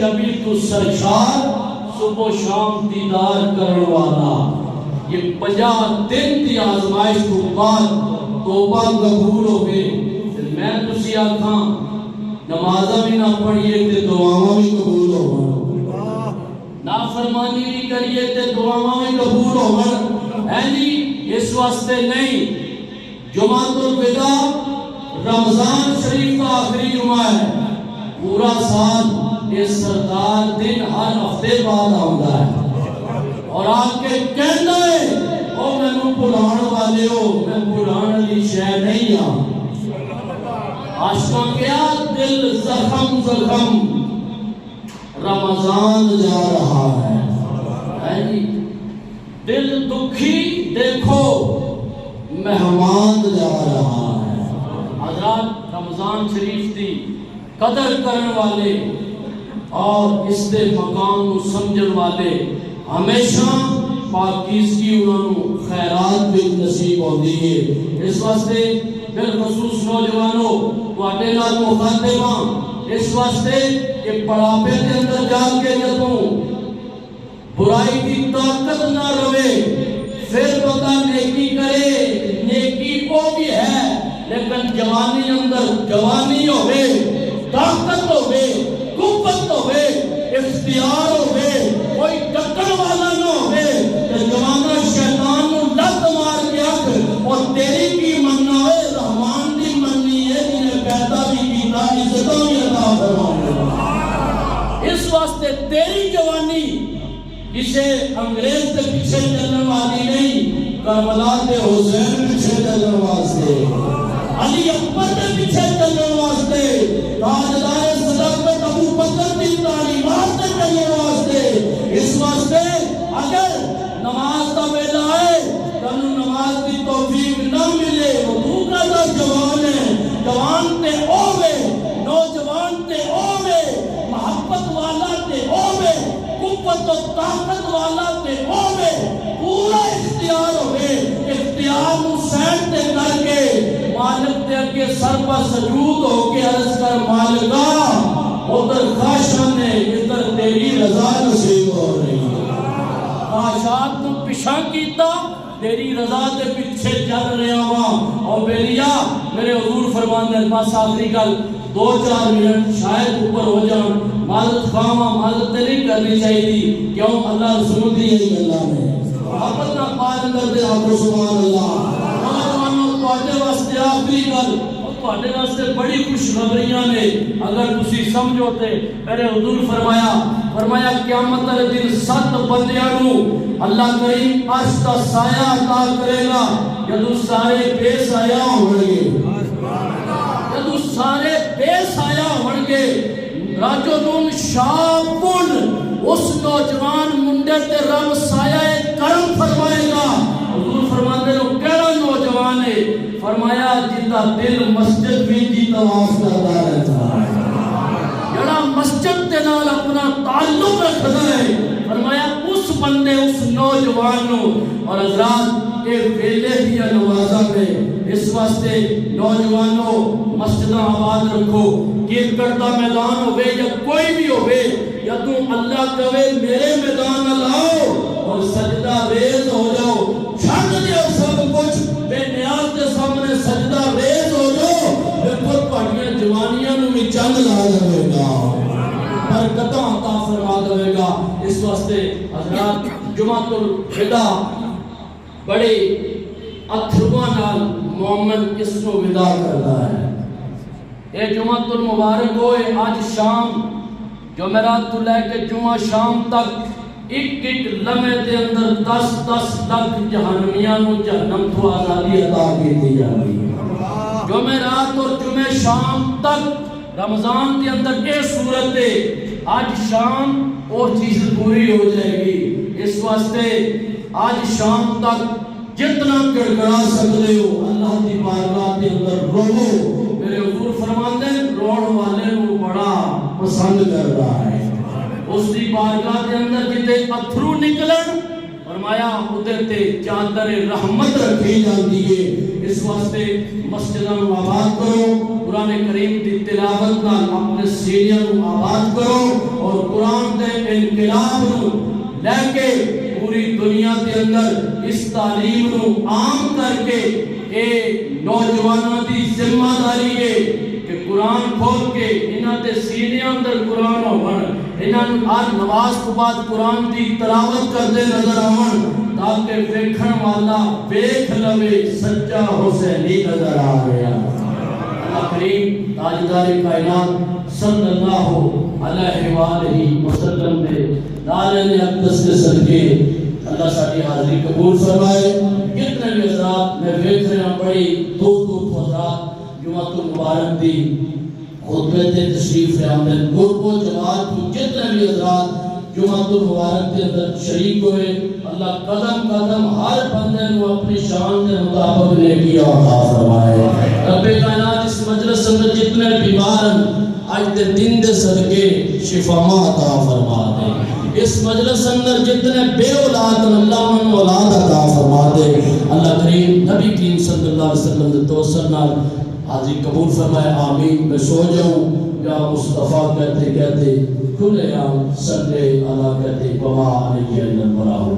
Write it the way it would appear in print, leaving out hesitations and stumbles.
نبی تو سرشار صبح و شام دیدار کرن والا یہ 50 دن دی آزمائش تو بعد توبہ قبول ہو گئے میں تسی آکھاں نمازہ بھی نہ پڑھئے تے دعاواں بھی قبول ہو نافرمانی بھی کریے تے دعاواں بھی قبول ہو اس واسطے نہیں جمعۃ الوداع رمضان شریف کا آخری جمعہ ہے پورا سال یہ سردار دن ہر ہفتے بعد آتا ہے اور آپ کے کہنا ہے او میں نو بلان والے ہو میں بلان علی شہ نہیں ہاں عاشقاں کیا دل زخم زخم رمضان جا رہا ہے دل دکھی دیکھو مہمان جا رہا ہے حضرات رمضان شریف دی قدر کرن والے اور اس دے مقام کو سمجھن والے ہمیشہ پاکیزگی انہوں خیرات بھی نصیب ہوتی ہے اس واسطے بالخصوص نوجوانوں واٹے نال مخاطباں اس واسطے کہ بڑھاپے کے اندر جا کے جدوں برائی کی طاقت نہ روے پھر بتا نیکی کرے نیکی کو بھی ہے لیکن جوانی اندر جوانی ہوئے طاقت ہوئے قوت ہوئے اختیار ہوئے کوئی ٹکر والا نہ ہوئے کہ جوانہ شیطان نو لت مار کے آکھ اور تیری کی مننا ہے رحمان دی مننی ہے جنہیں پیدا بھی کیتا عزتوں میں عطا فرمانے اس واسطے تیری جوانی اسے انگریز کے پیچھے چلنے والی نہیں کربلا کے حسین پیچھے چلنے واسطے علی اکبر کے پیچھے چلنے واسطے تاجدار صداقت ابو بکر کی تعلیمات سے چلنے واسطے اس واسطے اگر نماز کا ویلا ہے تنو نماز کی توفیق نہ ملے تو کا دا جوان ہے جوان تے اوے نوجوان تے اوے محبت والا تے اوے قوت و طاقت والا تے اوے پورا اختیار ہوئے اختیار مسین تے کر کے مالک دے کے سر پر سجود ہو کے عرض کر مالکا ادھر خواہشان ہے ادھر تیری رضا نصیب ہو رہی ہے خواہشات کو پیشہ کیتا تیری رضا دے پیچھے چل رہا ہوا اور بیلیا میرے حضور فرمان دے پاس آخری کل 2-4 منٹ شاید اوپر ہو جان معذرت خواہاں معذرت نہیں کرنی چاہیے تھی کیوں اللہ رسول دی یہی اللہ میں محبت نہ پائے اندر دے آپ سبحان اللہ تواڈے واسطے آخری گل تواڈے واسطے بڑی خوشخبریاں نے اگر تسی سمجھو تے میرے حضور فرمایا قیامت والے دن 7 بندیاں نو اللہ کریم عرش کا سایہ عطا کرے گا جدوں سارے بے سایہ ہون گے جدوں سارے بے سایہ ہون گے رجل شاب اس نوجوان منڈے تے رب سایہ کرم فرمائے گا حضور فرماتے ہیں کیڑا نوجوان ہے فرمایا جتا دل مسجد بھی دی طواف کرتا رہتا ہے جڑا مسجد کے نال اپنا تعلق رکھتا ہے فرمایا اس بندے اس نوجوان نو اور حضرات کے ویلے دیا نوازا میں اس واسطے نوجوانوں مسجدہ آباد رکھو کرکٹ کا میدان ہوئے یا کوئی بھی ہوئے یا تم اللہ کہے میرے میدان لاؤ اور سجدہ ریز ہو جاؤ چھڑ دیا سب کچھ بے نیاز کے سامنے سجدہ ریز ہو جاؤ بالکل پڑھنے چند لا دے گا، برکتاں عطا فرما دے گا۔ اس واسطے حضرات جمعۃ الوداع بڑے اتھرواں نال مومن اس کو ودا کرتا ہے۔ اے جمعۃ المبارک ہوئے آج شام جمعرات تو لے کے جمعہ شام تک ایک ایک لمحے دے اندر 10 لاکھ جہنمیاں نو جہنم تو آزادی عطا کی جاتی ہے۔ جمعرات اور جمعہ شام تک رمضان کے اندر اے صورت ہے، آج شام اور چیز پوری ہو جائے گی۔ اس واسطے آج شام تک جتنا گڑگڑا سکتے ہو اللہ کی بارگاہ کے اندر رو۔ میرے حضور فرماتے ہیں روڑ والے کو بڑا پسند کر رہا ہے۔ اس کی بارگاہ کے اندر جتے اتھرو نکلن فرمایا ادھر تے چادر رحمت رکھی جاتی ہے۔ اس واسطے مسجدوں کو آباد کرو، قرآن کریم کی تلاوت نال اپنے سینیاں کو آباد کرو، اور قرآن کے انقلاب نو لے کے پوری دنیا کے اندر اس تعلیم نو عام کر کے اے نوجوانوں کی ذمہ داری ہے کہ قرآن کھول کے انہاں دے سینے اندر قرآن ہون، انہاں ہر نماز تو بعد قرآن کی تلاوت کرتے نظر آون، تاکہ ویکھن والا ویکھ لوے سچا حسینی نظر آ گیا۔ اللہ کریم تاجدار کائنات صلی اللہ علیہ وآلہ وسلم دے نالے اقدس کے صدقے اللہ ساری حاضری قبول فرمائے۔ کتنے بھی حضرات میں ویکھ رہے ہیں بڑی دور حضرات جمعۃ المبارک دی خطبے تے تشریف لے آمدن، گرب و جماعت کو جتنے بھی حضرات جمعۃ المبارک کے اندر شریک ہوئے، اللہ قدم قدم ہر بندے کو اپنی شان کے مطابق نیکی عطا فرمائے۔ رب کائنات اس مجلس اندر جتنے بیمار ہیں آج دے دن دے صدقے شفا عطا فرما دے۔ اس مجلس اندر جتنے بے اولاد اللہ ان اولاد عطا فرما دے۔ اللہ کریم نبی کریم صلی اللہ علیہ وسلم دے توسل نال حاضری قبول فرمائے، آمین۔ میں سو جاؤں یا مصطفیٰ کہتے کہتے کھلے عام صلی اللہ کہتے وما علیہ البلاغ۔